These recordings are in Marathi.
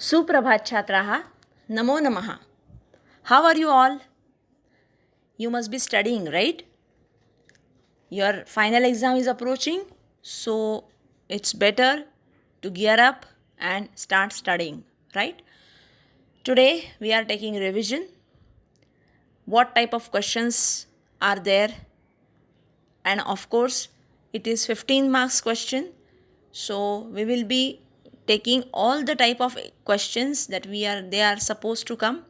सुप्रभात छात्राः, नमो नमः. How are you all? You must be studying, right? Your final exam is approaching, so it's better to gear up and start studying, right? Today we are taking revision. What type of questions are there? And of course, it is 15 marks question. So we will be taking all the type of questions that they are supposed to come.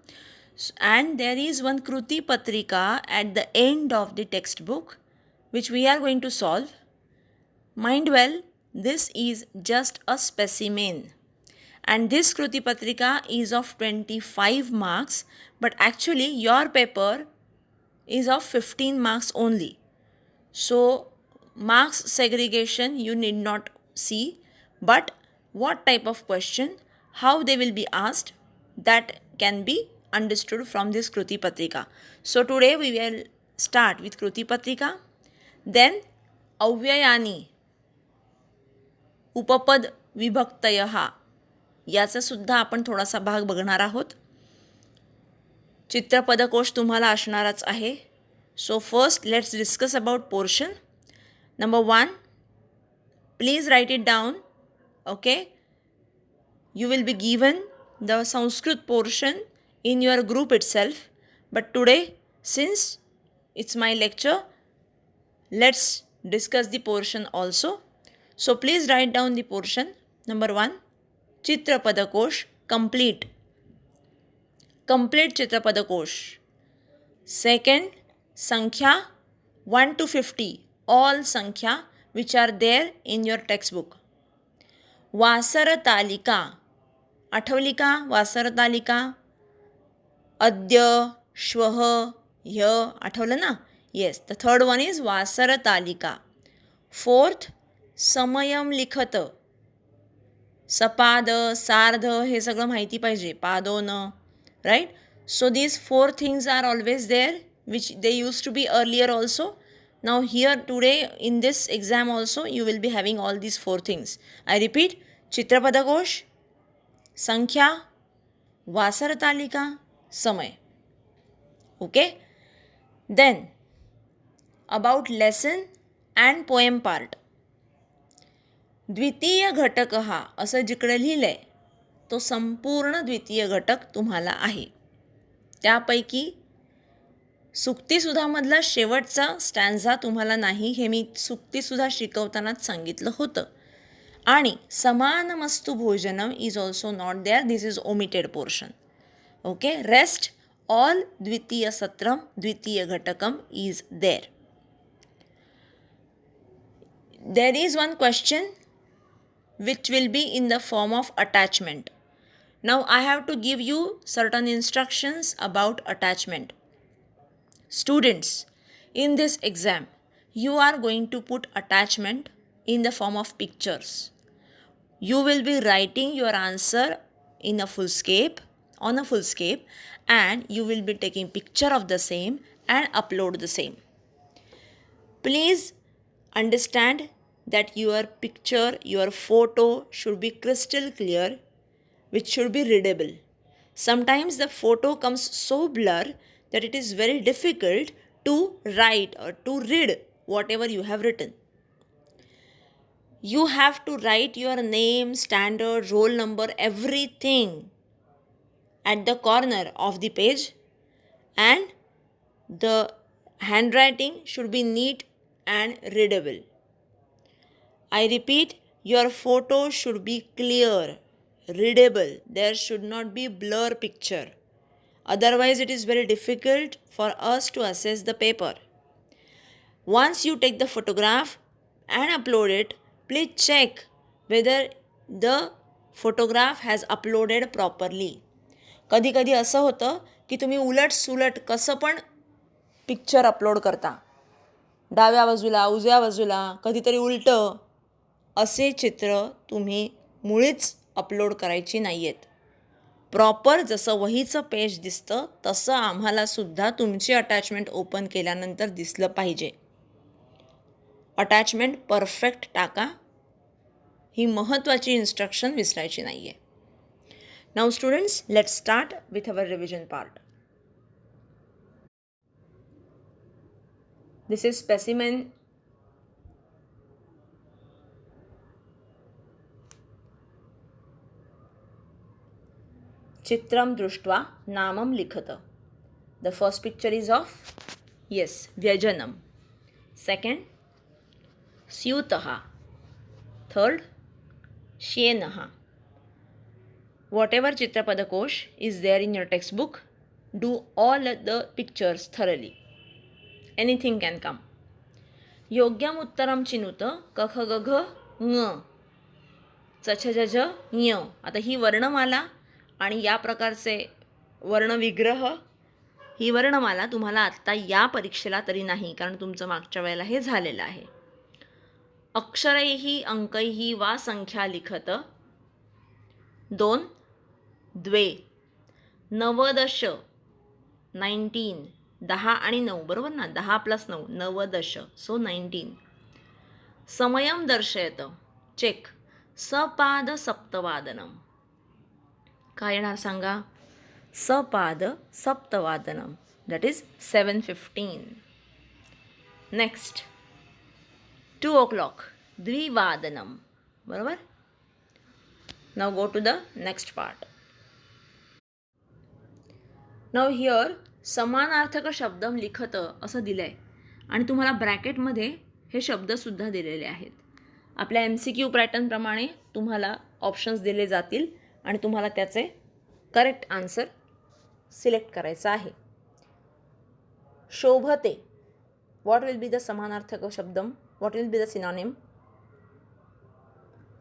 And there is one Kruti Patrika at the end of the textbook which we are going to solve. Mind well, this is just a specimen. And this Kruti Patrika is of 25 marks, but actually your paper is of 15 marks only. So marks segregation you need not see, but what type of question, how they will be asked, that can be understood from this Kruti Patrika. So today we will start with Kruti Patrika, then अव्ययानी, उपपद विभक्तयः याचा सुद्धा आपण थोडासा भाग बघणार आहोत. चित्रपदकोश तुम्हाला असणारच आहे. So first let's discuss about portion. Number 1, please write it down. Okay, you will be given the Sanskrit portion in your group itself, but today since it's my lecture, let's discuss the portion also. So please write down the portion. Number 1, चित्रपदकोश complete चित्रपदकोश. Second, संख्या 1 to 50, all संख्या which are there in your textbook. वासर तालिका, आठवली का वासर तालिका? अद्य, श्वः, ह्य, आठवलं ना? Yes, the third one is वासर तालिका. फोर्थ, समयम लिखत, सपाद, सार्ध हे सगळं माहिती पाहिजे, पादोन, right? So these 4 things are always there which they used to be earlier also. Now here today in this exam also you will be having all these 4 things. I repeat, चित्रपदकोश, संख्या, वासर तालिका, समय. Okay? Then about lesson and poem part. द्वितीय घटक हा असं जिकडे लिहिलं आहे तो संपूर्ण द्वितीय घटक तुम्हाला आहे. त्यापैकी सुक्तीसुधामधला शेवटचा स्टॅन्झा तुम्हाला नाही, हे मी सुक्तीसुधा शिकवतानाच सांगितलं होतं. आणि समानमस्तु भोजनम is also not there, this is omitted portion. Okay, rest all द्वितीय सत्रम, द्वितीय घटकम is there. There is one question which will be in the form of attachment. Now I have to give you certain instructions about attachment. Students, in this exam, you are going to put attachment in the form of pictures. You will be writing your answer in a fullscape, on a fullscape, and you will be taking picture of the same and upload the same. Please understand that your picture, your photo should be crystal clear, which should be readable. Sometimes the photo comes so blur that it is very difficult to write or to read whatever you have written. You have to write your name, standard, roll number, everything at the corner of the page, and the handwriting should be neat and readable. I repeat, your photo should be clear, readable. There should not be blur picture. Otherwise, it is very difficult for us to assess the paper. Once you take the photograph and upload it, please check whether the photograph has uploaded properly. कधी कधी असं होतं की तुम्ही उलट सुलट कसं पण पिक्चर अपलोड करता, डाव्या बाजूला, उजव्या बाजूला, कधीतरी उलटं, असे चित्र तुम्ही मुळीच अपलोड करायची नाही आहेत. प्रॉपर जसं वहीचं पेज दिसतं तसं आम्हालासुद्धा तुमची अटॅचमेंट ओपन केल्यानंतर दिसलं पाहिजे. अटॅचमेंट परफेक्ट टाका, ही महत्त्वाची इन्स्ट्रक्शन विसरायची नाही आहे. Now students, let's start with our revision part. This is specimen Chitram Drushtva Namam Likhata. The first picture is of, yes, Vyajanam. Second, Syutaha. Third, Shenaha. Whatever Chitrapadakosh is there in your textbook, do all the pictures thoroughly. Anything can come. Yogyam Uttaram Chinuta Kakha Gagha Ng. चछजज ञ. आता ही वर्णमाला आणि या प्रकारचे वर्णविग्रह, ही वर्णमाला तुम्हाला आत्ता या परीक्षेला तरी नाही, कारण तुमचं मागच्या वेळेला हे झालेलं आहे. अक्षरैहि अंकैहि वा संख्या लिखत. 2 द्वे. नवदश 19. 10 आणि 9 बरोबर ना, 10 + 9 नवदश, सो 19. समयम दर्शयत. चेक. सपाद सप्तवादनम. काय येणार सांगा? सपाद सप्तवादनम, दॅट इज 7:15. नेक्स्ट 2 o'clock द्विवादनम. बरोबर. Now go to the next part. Now here समानार्थक शब्दम लिखत असं दिलं आहे आणि तुम्हाला ब्रॅकेटमध्ये हे शब्दसुद्धा दिलेले आहेत. आपल्या MCQ पॅटर्नप्रमाणे तुम्हाला ऑप्शन्स दिले जातील आणि तुम्हाला त्याचे करेक्ट आन्सर सिलेक्ट करायचा आहे. शोभते. व्हॉट विल बी द समानार्थक शब्दम? What will be the synonym?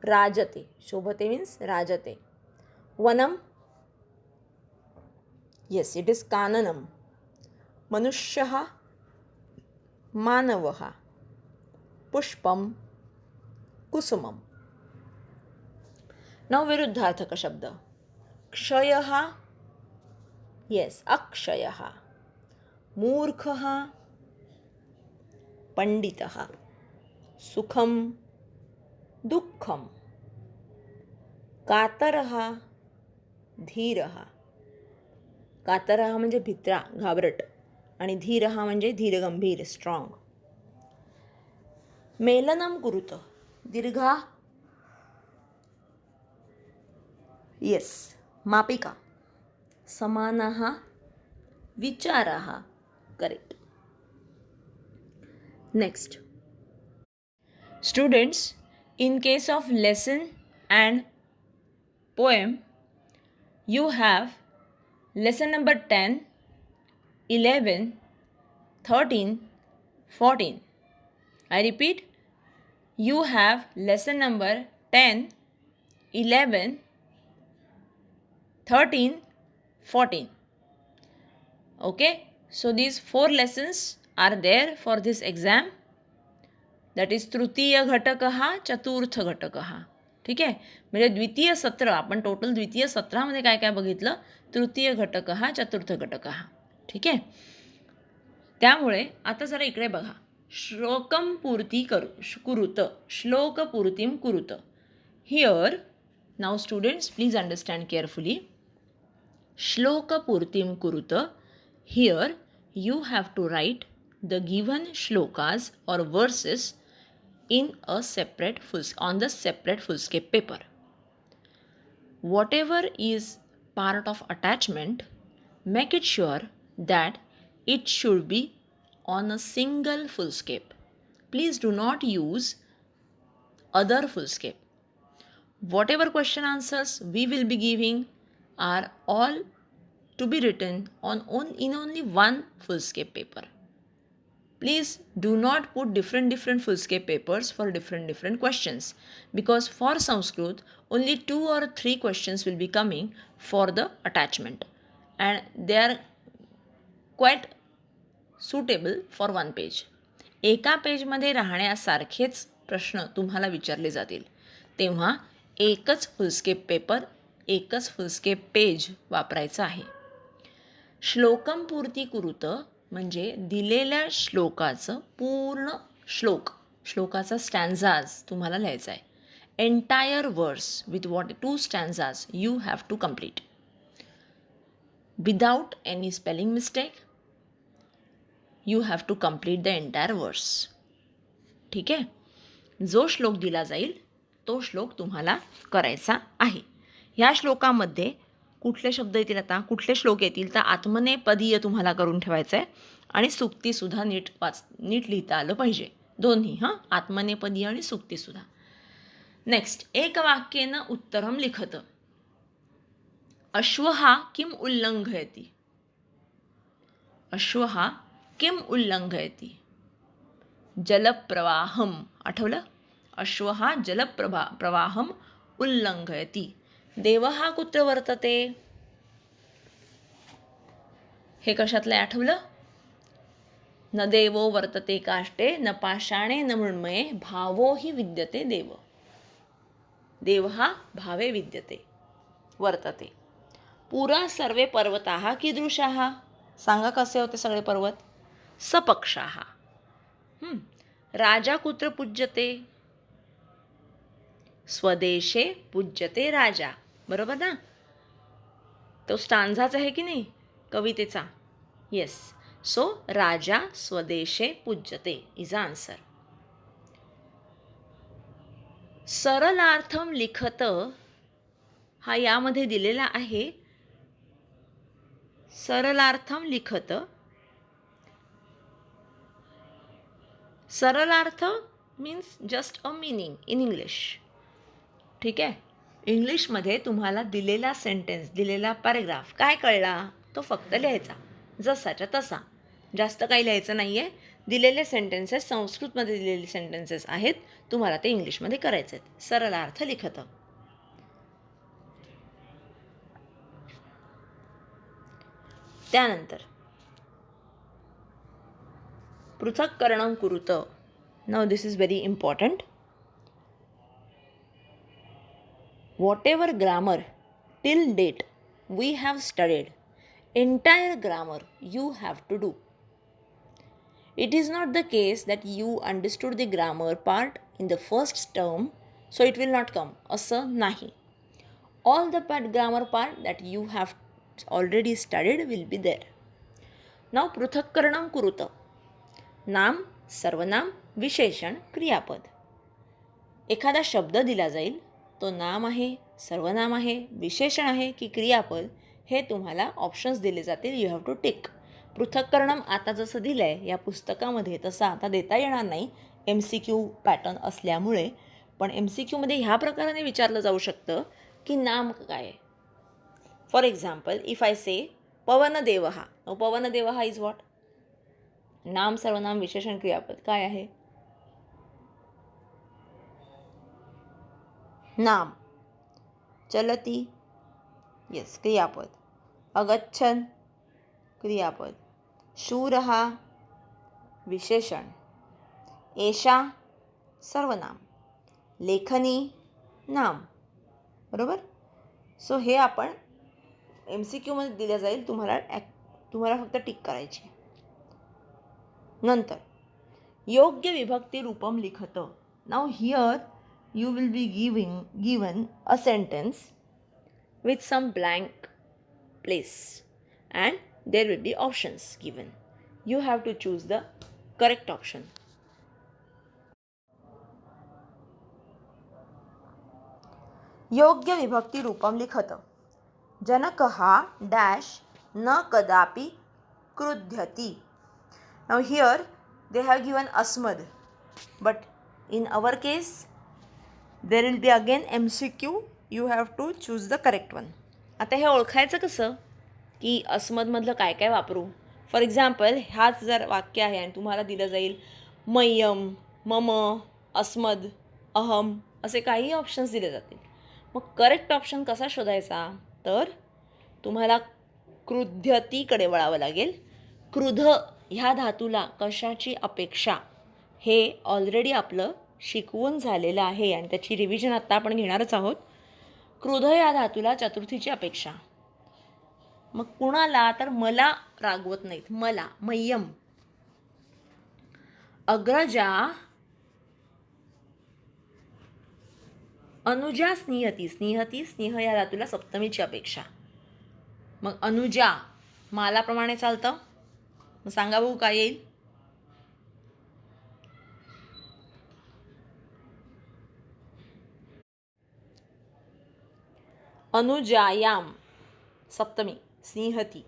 राजते. शोभते मीन्स राजते. वनम, येस, इट इज काननम. मनुष्यः, मानवः. पुष्पम, कुसुमम. नौ विरुद्धार्थक शब्द. क्षयः, येस, अक्षयः. मूर्खः, पंडितः. सुखम, दुःखम. कातरः, धीरः. कातरः म्हणजे भित्रा, घाबरट, आणि धीरः म्हणजे धीरगंभीर, स्ट्रॉंग. मेलनम कुरुत. दीर्घा, येस, मापिका. समानः, विचारः. Correct. Next students, in case of lesson and poem, you have lesson number 10, 11, 13, 14. I repeat, you have lesson number 10, 11, 13, 14. Okay, so these 4 lessons are there for this exam. That is तृतीय घटकः, चतुर्थ घटकः. ठीक आहे, म्हणजे द्वितीय सत्र, आपण टोटल द्वितीय सत्रामध्ये काय काय बघितलं? तृतीय घटकः, चतुर्थ घटकः. ठीक आहे, त्यामुळे आता जरा इकडे बघा. श्लोकम पूर्ती कुरुत. श्लोकपूर्तिम कुरुत. Here now students, please understand carefully. श्लोकपूर्तिम कुरुत. Here you have to write the given shlokas or verses in a separate on the separate foolscape paper. Whatever is part of attachment, make it sure that it should be on a single foolscape. Please do not use other foolscape. Whatever question answers we will be giving are all to be written in only one foolscape paper. Please do not put different foolscape papers for different questions, because for Sanskrit only 2 or 3 questions will be coming for the attachment and they are quite suitable for one page. एका पेजमध्ये राहण्यासारखेच प्रश्न तुम्हाला विचारले जातील, तेव्हा एकच फुलस्केप पेपर, एकच फुलस्केप पेज वापरायचं आहे. श्लोकम पूर्ती कुरुत म्हणजे दिलेल्या श्लोकाचं पूर्ण श्लोकाचा स्टॅन्झाज तुम्हाला लिहायचा आहे. entire verse with what 2 stanzas you have to complete without any spelling mistake. You have to complete the entire verse. ठीक आहे. जो श्लोक दिला जाईल तो श्लोक तुम्हाला करायचा आहे. ह्या श्लोकामध्ये कुठले शब्द येतील, आता कुठले श्लोक येतील तर आत्मनेपदीय तुम्हाला करून ठेवायचं आहे आणि सुक्तीसुद्धा नीट लिहिता आलं पाहिजे. दोन्ही हां, आत्मनेपदीय आणि सुक्तीसुद्धा. नेक्स्ट, एकवाक्येन उत्तरं लिखत. अश्वः किम उल्लंघयति. अश्वः किम उल्लंघयति. जलप्रवाहम. आठवलं? अश्वः जलप्रवाहम उल्लंघयति. देवः कुत्र वर्तते. हे कशातलं आठवलं? न देवो वर्तते काष्टे न पाषाणे न मृण्मये भावो हि विद्यते देव. देवः भावे विद्यते वर्तते. पुरा सर्वे पर्वताः कीदृशाः. सांगा कसे होते सगळे पर्वत. सपक्षाः. राजा कुत्र पूज्यते. स्वदेशे पूज्यते राजा. बरोबर ना. तो स्टांझाच आहे की नाही कवितेचा. येस. सो राजा स्वदेशे पूज्यते इज आन्सर. सरलार्थम लिखत हा यामध्ये दिलेला आहे. सरलार्थम लिखत. सरलार्थ means just a meaning in English. ठीक आहे. इंग्लिशमध्ये तुम्हाला दिलेला सेंटेन्स, दिलेला पॅरेग्राफ काय कळला तो फक्त लिहायचा जसाच्या तसा. जास्त काही लिहायचं नाही आहे. दिलेले सेंटेन्सेस संस्कृतमध्ये दिलेले सेंटेन्सेस आहेत, तुम्हाला ते इंग्लिशमध्ये करायचे आहेत. सरलार्थ लिखत. त्यानंतर पृथक्करणं कुरुत. Now this is very important. Whatever grammar till date we have studied, entire grammar you have to do. It is not the case that you understood the grammar part in the first term, so it will not come. असं नाही. All the grammar part that you have already studied will be there. Now पृथक्करणं कुरुत. नाम, सर्वनाम, विशेषण, क्रियापद. एखादा शब्द दिला जाईल, तो नाम आहे, सर्वनाम आहे, विशेषण आहे की क्रियापद, हे तुम्हाला ऑप्शन्स दिले जातील. You have to tick. पृथक्करणम आता जसं दिलं आहे या पुस्तकामध्ये तसं आता देता येणार नाही MCQ पॅटर्न असल्यामुळे. पण MCQमध्ये ह्या प्रकाराने विचारलं जाऊ शकतं की नाम काय. For example if I say पवनदेवः. पवनदेवः इज व्हॉट. नाम, सर्वनाम, विशेषण, क्रियापद काय आहे. नाम. चलती. यस क्रियापद. अगच्छन् क्रियापद. शूरः विशेषण. एषा सर्वनाम. लेखनी नाम. बरोबर. सो हे आपण MCQमध्ये दिलं जाईल. तुम्हाला फक्त टिक करायची. नंतर योग्य विभक्ती रूपम लिखत. Now here you will be given a sentence with some blank place and there will be options given. You have to choose the correct option. योग्य विभक्ती रूपम लिखत. जनकः डॅश न कदापि क्रुध्यति. Now here they have given asmad, but in our case there will be again MCQ. You have to choose the correct one. आता हे ओळखायचं कसं की अस्मदमधलं काय काय वापरू. फॉर एक्झाम्पल हाच जर वाक्य आहे आणि तुम्हाला दिलं जाईल मय्यम, मम, अस्मद, अहम असे काही ऑप्शन्स दिले जातील. मग करेक्ट ऑप्शन कसा शोधायचा तर तुम्हाला क्रुध्यतीकडे वळावं लागेल. क्रुध ह्या धातूला कशाची अपेक्षा हे ऑलरेडी आपलं शिकवून झालेलं आहे आणि त्याची रिव्हिजन आत्ता आपण घेणारच आहोत. क्रुध या धातूला चतुर्थीची अपेक्षा. मग कुणाला तर मला रागवत नाहीत. मला मय्यम. अग्रजा अनुजा स्निहती, स्निहती स्नेह या धातूला सप्तमीची अपेक्षा. मग अनुजा मालाप्रमाणे चालतं. मग सांगा बघू काय येईल. अनुजायाम सप्तमी स्निहती.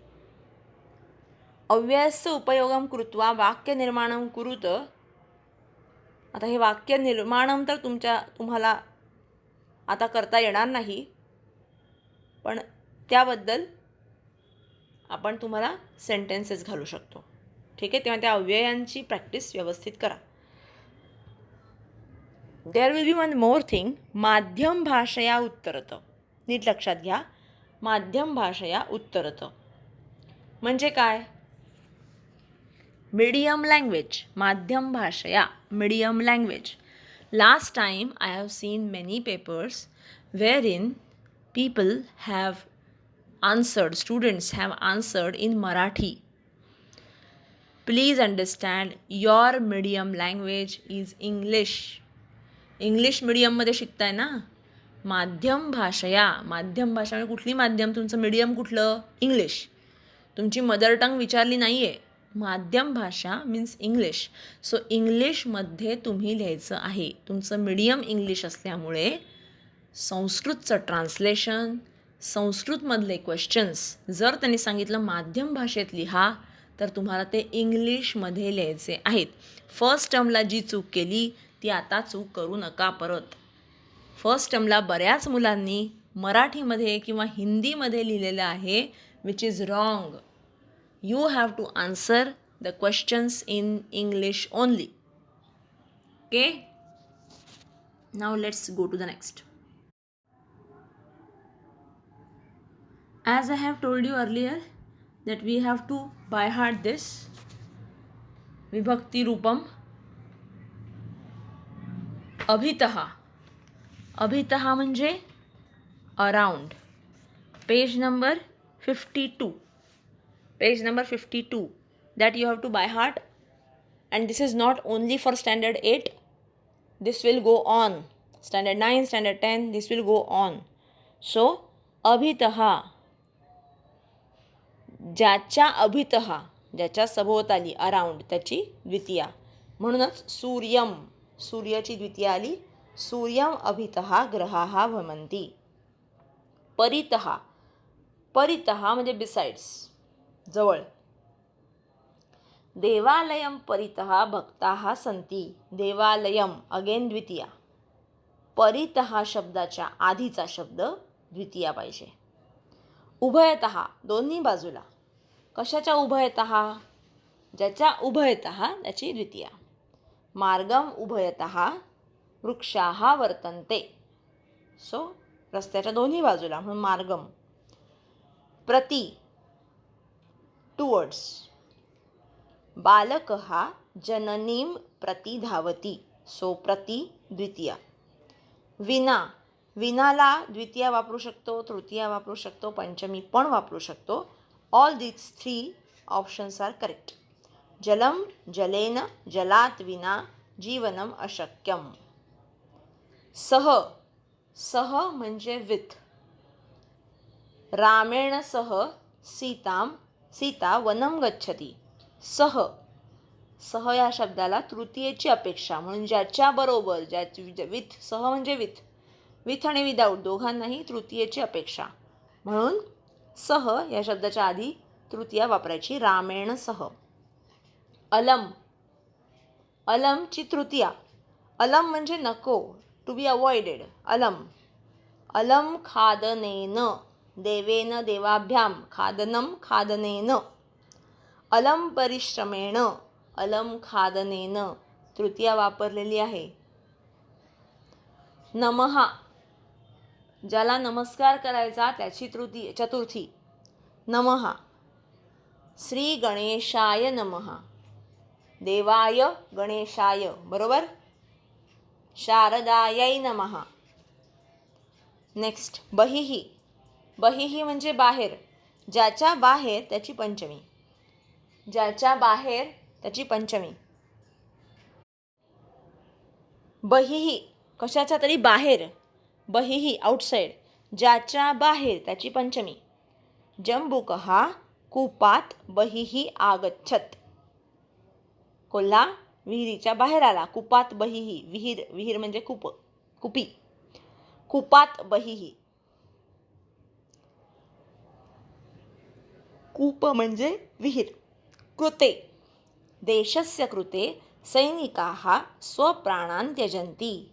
अव्ययस्य उपयोगं कृत्वा वाक्यनिर्माणं कुरुत. आता हे वाक्य निर्माणं तर तुम्हाला आता करता येणार नाही, पण त्याबद्दल आपण तुम्हाला सेंटेन्सेस घालू शकतो. ठीक आहे, तेव्हा त्या अव्ययांची प्रॅक्टिस व्यवस्थित करा. There will be one more thing. माध्यम भाषया उत्तरत. नीट लक्षात घ्या. माध्यम भाषया उत्तरत म्हणजे काय? Medium language. माध्यम भाषया medium language. Last time I have seen many papers wherein people have answered, students have answered in Marathi. Please understand, your medium language is English. English मीडियममध्ये शिकताय ना. माध्यम भाषया, माध्यम भाषा म्हणजे कुठली माध्यम? तुमचं मीडियम कुठलं? इंग्लिश. तुमची मदर टंग विचारली नाही आहे. माध्यम भाषा मीन्स इंग्लिश. सो इंग्लिशमध्ये तुम्ही लिहायचं आहे. तुमचं मीडियम इंग्लिश असल्यामुळे संस्कृतचं ट्रान्सलेशन, संस्कृतमधले क्वेश्चन्स जर त्यांनी सांगितलं माध्यम भाषेत लिहा, तर तुम्हाला ते इंग्लिशमध्ये लिहायचे आहेत. फर्स्ट टर्मला जी चूक केली ती आता चूक करू नका परत. फर्स्ट टर्मला बऱ्याच मुलांनी मराठीमध्ये किंवा हिंदीमध्ये लिहिलेलं आहे, which is wrong. You have to answer the questions in English only. Okay? Now let's go to the next. As I have told you earlier that we have to by heart this Vibhakti Rupam. अभितः. अभितः म्हणजे around. Page number 52. Page number 52, that you have to by heart, and this is not only for standard 8, this will go on. Standard 9, standard 10, this will go on. So, अभितः, ज्याच्या अभितः, ज्याच्या सभोवताली, अराउंड, त्याची द्वितीया. म्हणूनच सूर्यम, सूर्याची द्वितीया आली. सूर्यम अभितः ग्रहाः भ्रमन्ति. परितः, परितः म्हणजे बिसाइड्स, जवळ. देवालयम परितः भक्ताः सन्ति. देवालयम अगेन द्वितीया. परितः शब्दाच्या आधीचा शब्द द्वितीया पाहिजे. उभयतः दोन्ही बाजूला. कशाच्या उभयतः? ज्याच्या उभयतः त्याची द्वितीया. मार्गम उभयतः वृक्षाः वर्तन्ते. सो रस्त्याच्या दोन्ही बाजूला म्हणून मार्गम. प्रति टुवर्ड्स. बालकः जननीं प्रति धावति. सो प्रति द्वितीया. विना, विनाला द्वितीया वापरू शकतो, तृतीया वापरू शकतो, पंचमी पण वापरू शकतो. All these 3 options are correct. जलम, जलेन, जलात विना जीवनम अशक्यम. सह, सह म्हणजे विथ. रामेण सह सीता वनम गच्छति. सह, सह या शब्दाला तृतीयेची अपेक्षा म्हणून ज्याच्याबरोबर, विथ, सह म्हणजे विथ, विथ आणि विदाऊट दोघांनाही तृतीयेची अपेक्षा म्हणून सह या शब्दाच्या आधी तृतीया वापरायची. रामेण सह. अलम, अलमची तृतीया. अलम म्हणजे नको, टू बी अवॉइडेड. अलम. अलम खादनेन. देवेन देवाभ्याम. खादनम खादनेन. अलम परिश्रमेण. अलम खादनेन तृतीया वापरलेली आहे. नमः, ज्याला नमस्कार करायचा त्याची चतुर्थी. नमः. श्री गणेशाय नमः. देवाय गणेशाय, बरोबर. शारदायै नमः. नेक्स्ट बहिः. बहिः म्हणजे बाहेर. ज्याच्या बाहेर त्याची पंचमी. ज्याच्या बाहेर त्याची पंचमी. बहिः कशाच्या तरी बाहेर. बहिः आउटसाइड, ज्याच्या बाहेर त्याची पंचमी. जंबुकः कूपात बहिः आगच्छत्. कोल्हा विहिरीच्या बाहेर आला. कूपात बहिः, विहीर, विहीर म्हणजे कूप, कुपी. कूपात बहिः, कूप म्हणजे विहीर. कृते, देशस्य कृते सैनिकाः स्वप्राणान् त्यजन्ति.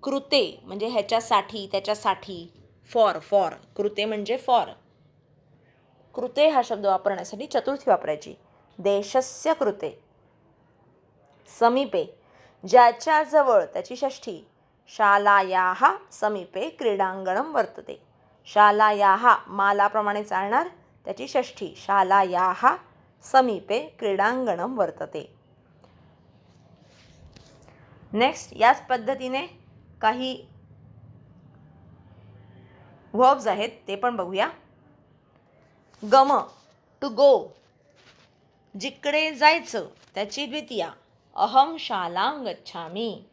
कृते म्हणजे ह्याच्यासाठी, त्याच्यासाठी, फॉर, फॉर. कृते म्हणजे फॉर. कृते हा शब्द वापरण्यासाठी चतुर्थी वापरायची. देशस्य कृते. समीपे, ज्याच्या जवळ त्याची षष्ठी. शालायाः समीपे क्रीडांगणं वर्तते. शालायाः मालाप्रमाणे चालणार, त्याची षष्ठी. शालायाः समीपे क्रीडांगणं वर्तते. नेक्स्ट, याच पद्धतीने काही व्हर्ब्स आहेत ते पण बघूया. गम, टू गो, जिकडे जायचं त्याची द्वितीया. अहम शालां गच्छामि,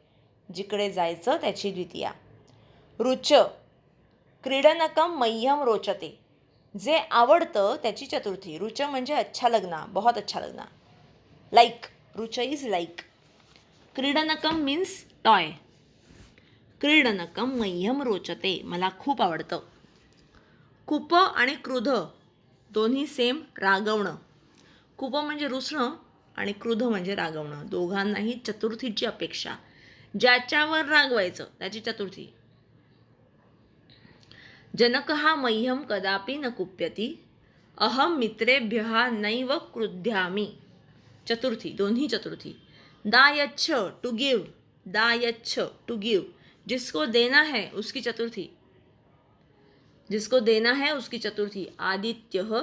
जिकडे जायचं त्याची द्वितीया. रुच, क्रीडनकं मह्यम रोचते, जे आवडतं त्याची चतुर्थी. रुच म्हणजे अच्छा लगना, बहुत अच्छा लगना. लाईक, रुच इज लाईक. क्रीडनकम मीन्स टॉय. क्रीडनकम मह्यम रोचते, मला खूप आवडतं. कुप आणि क्रुध दोन्ही सेम, रागवणं. कुप म्हणजे रुसणं आणि क्रुध म्हणजे रागवणं. दोघांनाही चतुर्थीची अपेक्षा. ज्याच्यावर रागवायचं त्याची चतुर्थी. जनकः मह्यम कदापि न कुप्यति, अहम मित्रेभ्यः नैव क्रुध्यामि. चतुर्थी, दोन्ही चतुर्थी. दायच्छ, टू गिव. दायच्छ, टू गिव, जिसको देना है उसकी चतुर्थी. जिसको देना है उसकी चतुर्थी. आदित्यः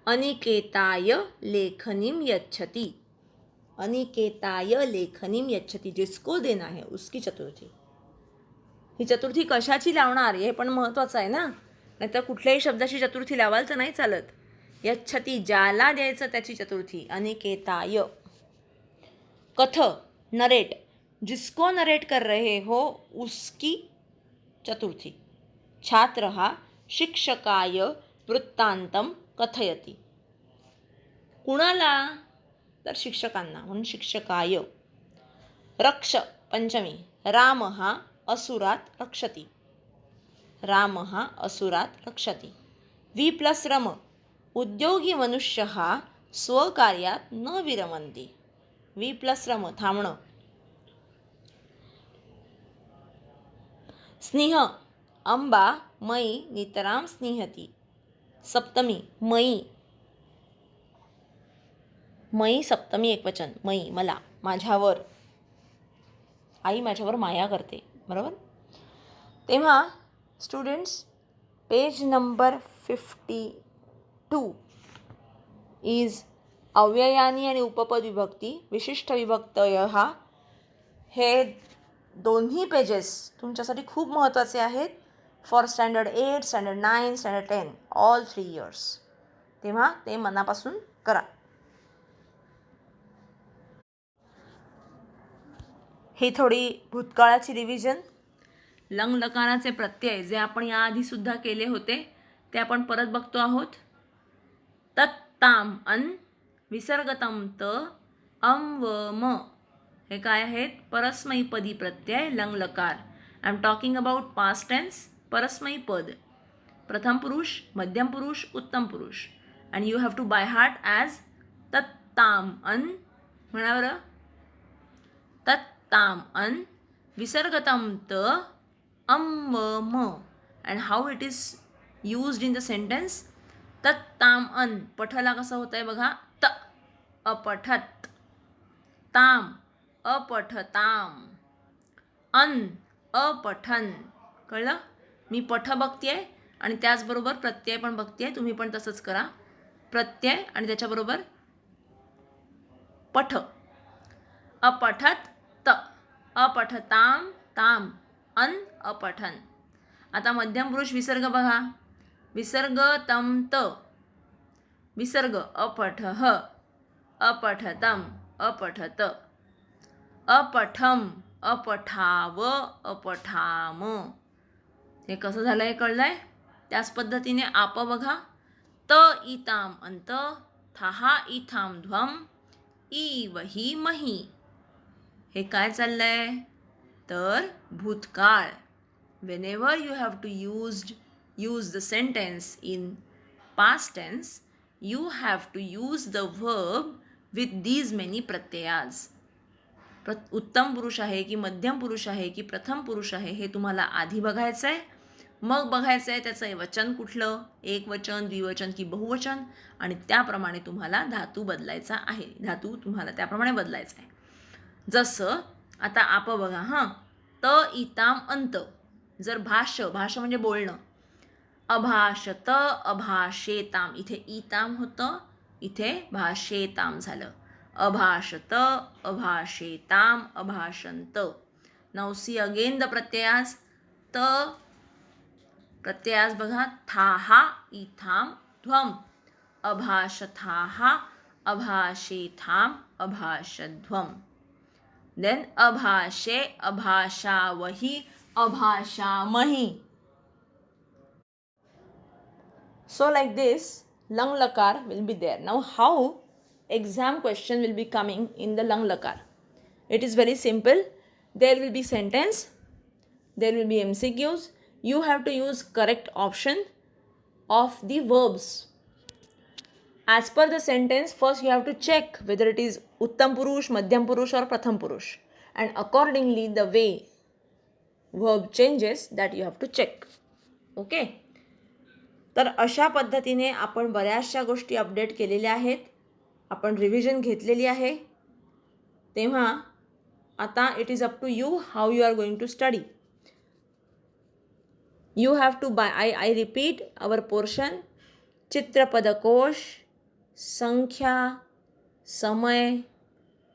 अनिकेताय लेखनीम यच्छति. अनिकेताय लेखनीम यच्छति, जिसको देना है उसकी चतुर्थी. ही चतुर्थी कशाची लावणार हे पण महत्त्वाचं आहे ना, नाहीतर कुठल्याही शब्दाची चतुर्थी लावाल तर नाही चालत. यच्छति, ज्याला द्यायचं त्याची चतुर्थी. अनिकेताय. कथ, नरेट, जिसको नरेट कर रहे हो उसकी चतुर्थी. छात्रः शिक्षकाय वृत्तान्तं कथयति. कुणाला, तर शिक्षकांना, म्हणून शिक्षकाय. रक्ष, पंचमी. रामः असुरात् रक्षति. रामः असुरात् रक्षति. वि प्लस रम, उद्योगी मनुष्यः स्वकार्यात न विरमन्ति. वि प्लस रम, थांबणं. स्नेह, अंबा मयी नितराम स्नेहती. सप्तमी, मयी. मयी सप्तमी एकवचन. मयी, मला, माझ्यावर. आई माझ्यावर माया करते, बरोबर. तेव्हा स्टुडंट्स, पेज नंबर 52 इज अव्ययानी आणि उपपद विभक्ती, विशिष्ट विभक्तयः. हे दोन्ही पेजेस तुमच्यासाठी खूप महत्त्वाचे आहेत for standard 8, standard 9, standard 10, all 3 years. तेव्हा ते मनापासून करा. ही थोडी भूतकाळाची रिव्हिजन. लंग लकाराचे प्रत्यय जे आपण याआधीसुद्धा केले होते ते आपण परत बघतो आहोत. तत्, ताम, अन, विसर्गतम त, अम व म हे काय आहेत? परस्मैपदी प्रत्यय, लंग लकार. I am talking about past tense, परस्मैपदी पद. प्रथम पुरुष, मध्यम पुरुष, उत्तम पुरुष. And you have to by heart as तत्, ताम, अन. म्हणा बरं. तत्, ताम, अन, विसर्गतम त, अम व म. And how it is used in the sentence. तत्, ताम, अन. पठला कसं होतं आहे बघा. त, अपठत. ताम, अपठताम. अन, अपठन. कळलं? मी पठ बघते आहे आणि त्याचबरोबर प्रत्यय पण बघते आहे. तुम्ही पण तसंच करा. प्रत्यय आणि त्याच्याबरोबर पठ. अपठत त, अपठताम, ताम, अन, अपठन. आता मध्यम पुरुष विसर्ग बघा. विसर्ग तम त, विसर्ग अपठः, अपठतम, अपठत. अपठम, अपठाव, अपठाम. हे कसं झालं हे कळलंय? त्याच पद्धतीने आप बघा. त इताम अंत, थाहा इथाम ध्वम, ई वही मही. हे काय चाललंय? तर भूतकाळ. Whenever you have to use the sentence in past tense, you have to use the verb with these many pratyayas. उत्तम पुरुष आहे की मध्यम पुरुष आहे की प्रथम पुरुष आहे हे तुम्हाला आधी बघायचं आहे. मग बघायचं आहे त्याचं वचन कुठलं, एक वचन, द्विवचन की बहुवचन, आणि त्याप्रमाणे तुम्हाला धातू बदलायचा आहे. धातू तुम्हाला त्याप्रमाणे बदलायचा आहे. जसं आता आप बघा हां. त इताम अंत. जर भाष्य म्हणजे बोलणं. अभाषत अभाषेताम. इथे इताम होतं, इथे भाषेताम झालं. अभाषत अभाषेताम अभाषंत. नाउ सी अगेन द प्रत्ययास. त प्रत्ययास बघा. थाहा इथाम ध्वम. अभाषथाहा अभाषेथाम अभाषध्वम. देन अभाषे अभाषावही अभाषामहि. So like this, lang lakar will be there. Now how exam question will be coming in the lang lakar? It is very simple. There will be sentence, there will be MCQs. You have to use correct option of the verbs. As per the sentence, first you have to check whether it is uttam purush, madhyam purush or pratham purush, and accordingly the way verb changes that you have to check. Okay. तर अशा पद्धतीने आपण बऱ्याचशा गोष्टी अपडेट केलेल्या आहेत, आपण रिव्हिजन घेतलेली आहे. तेव्हा आता it is up to you how you are going to study. You have to I repeat our portion. चित्रपदकोश, संख्या, समय,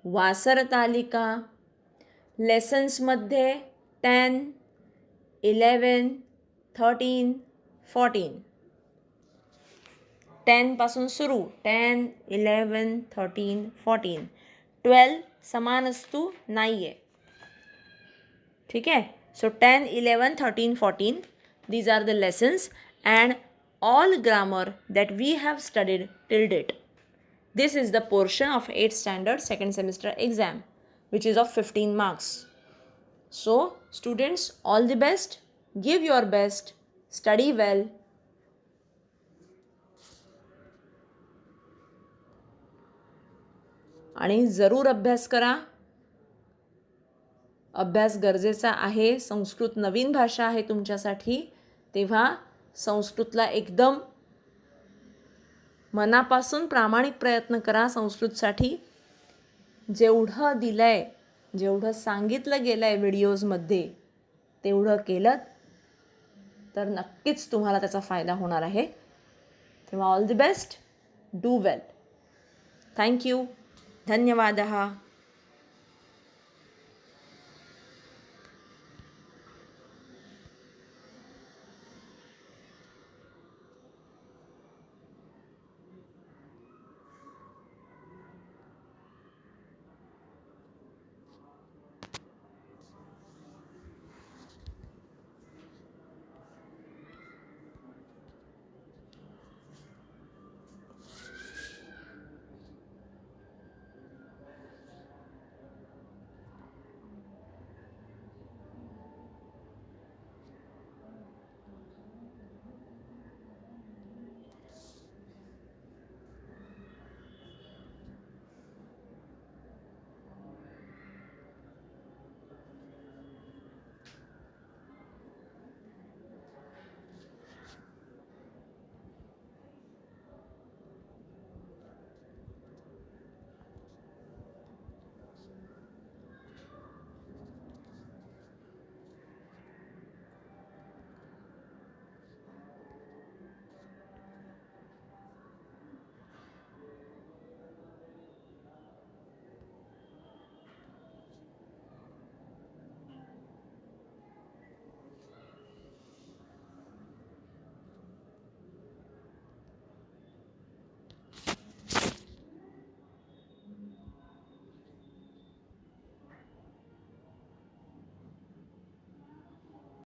वासर तालिका. लेसन्समध्ये 10, 11, 13, 14. 10 पासून सुरू. 10, 11, 13, 14. 12 समान असतो नाही आहे. ठीक आहे. So 10, 11, 13, 14 these are the lessons and all grammar that we have studied till date. This is the portion of 8th standard second semester exam which is of 15 marks. So students, all the best. Give your best. Study well. आणि जरूर अभ्यास करा. अभ्यास गरजेचा आहे. संस्कृत नवीन भाषा आहे तुमच्यासाठी, तेव्हा संस्कृतला एकदम मनापासून प्रामाणिक प्रयत्न करा संस्कृतसाठी. जेवढं दिलं आहे, जेवढं सांगितलं गेलं आहे व्हिडिओजमध्ये, तेवढं केलं तर नक्कीच तुम्हाला त्याचा फायदा होणार आहे. तेव्हा all the best. Do well. Thank you. धन्यवादः.